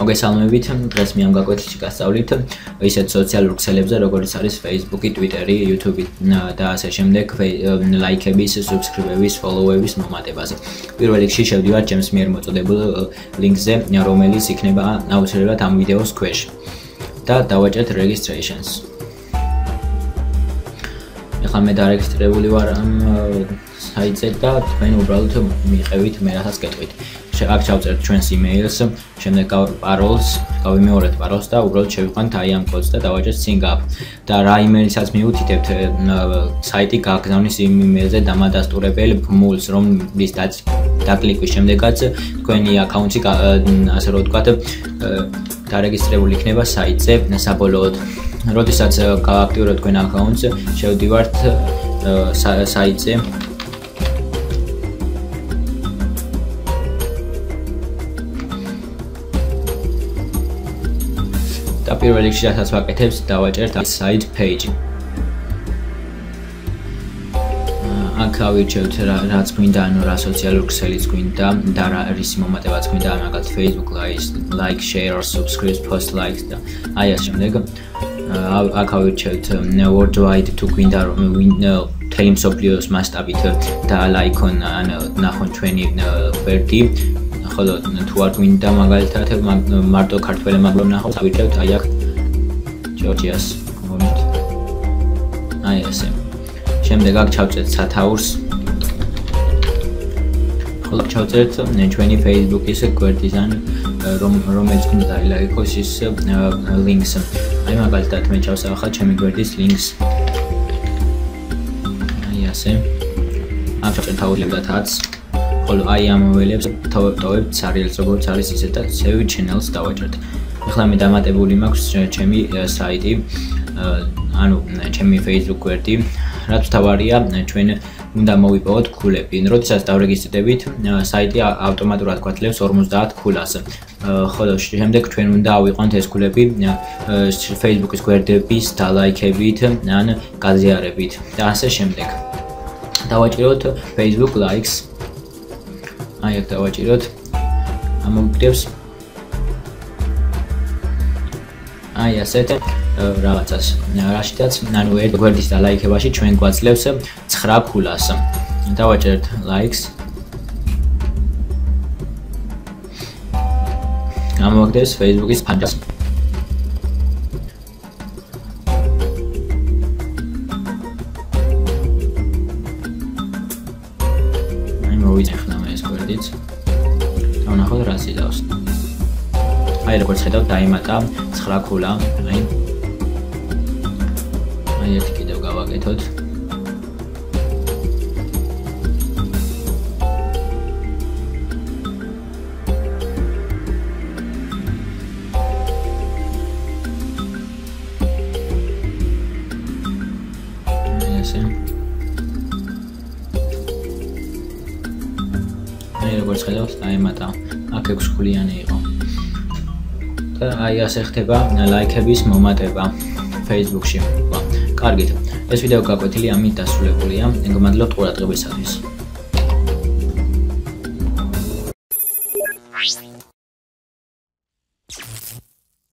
მოგესალმებით, დღეს მე ამ გაკვეთილში გასწავლით ისეთ სოციალურ ქსელებზე, როგორიც არის Facebook, Twitter, YouTube და ასე შემდეგ, ლაიქების, subscribe-ების, follow-ების მომატებაზე. პირველ რიგში შევდივართ ჩემს მიერ მოწოდებულ ლინკზე, რომელიც იქნება აუცილებლად ამ ვიდეოს ქვეშ. და დავაჭერთ registrations. ეხლა მე დარეგისტრირებული ვარ ამ საიტზე და თქვენ უბრალოდ მიიღებით მე რასაც გეტყვით. აქ ჩავწერთ ჩვენს email-ს, შემდეგ parole-ს, გავიმეორებთ parole-ს და უბრალოდ შევიყვანთ აი ამ კოდს და დავაჭერთ sync up. და რა email-საც მიუთითებთ, საიტი გაგზავნის იმ email-ზე დამადასტურებელ ბმულს, რომლის დაკლიკვის შემდეგაც თქვენი აკაუნტი ასე რომ ვთქვათ, დარეგისტრირებული იქნება საიტზე საბოლოოდ. როდესაც გააქტიურებთ თქვენ აკაუნტს, შევდივართ საიტზე. და პირველ რიგში რასაც ვაკეთებთ, დავაჭერთ site page. აქ ავირჩევთ რაც გვინდა, ანუ რა სოციალურ ქსელიც გვინდა და რა რის მომატებაც გვინდა, მაგალითად Facebook like, share or subscribe, post likes და აი ამ შემდეგ აქ ავირჩევთ worldwide თუ გვინდა რომ მთელი მსოფლიოს მასშტაბით და ლაიქონ ნახონ ჩვენი გვერდი. ხოლო თუ არ გვინდა მაგალითად მარტო ქართველებმა ნახოს, ავირჩევთ აი აქ ჯორჯიას მომენტ. აი ესე. შემდეგ აქ ჩავწერთ სათაურს. ხოლო ჩავწერთ ჩვენი Facebook-ის გვერდიდან, რომელიც გვინდა დაილაიქოს ის links. აი მაგალითად მე ჩავსავხარ ჩემი გვერდის links. აი ასე. აქ ჩავწერთ აუცილებლად ads. ხოლო აი ამ მოველებს ტოვებთ სერიალს, როგორც არის ისე და save channels დავაჭერთ. ეხლა მე დამატებული მაქვს ჩემი საიტი, ანუ ჩემი Facebook გვერდი. რაც თავარია, ჩვენ უნდა მოვიპოვოთ ქულები. როდესაც დავრეგისტრირდებით, საიტი ავტომატურად გვაძლევს 50 ქულას. ხოლო შემდეგ ჩვენ უნდა ავიყვანთ ეს ქულები Facebook-ის გვერდების დალაიქებით ან გაზიარებით და ასე შემდეგ. დავაჭიროთ Facebook likes. აი აქ დავაჭიროთ. ამოგდებს აი ასეთ რაღაცას. რაშიდაც, ანუ ერთ გვერდის დალაიქებაში ჩვენ გვაძლევს 9 ქულას. დავაჭერთ likes. ამოგდებს Facebook-ის ფანჯას. აი მოვიწყეხნა მე ეს გვერდიც. დავნახოთ რა სიდავს. აი როგორც ხედავთ, დაიმატა 9 ქულა. აი ერთი კიდევ გავაკეთოთ. აი ესე. აი როგორც ხედავთ, დაიმატა. აქ 6 ქულიანი იყო. და აი ასე ხდება ლაიქების მომატება Facebook-ში. კარგით. ეს ვიდეო გაკვეთილი ამით დასრულებულია. მადლობთ ყურადღებისათვის.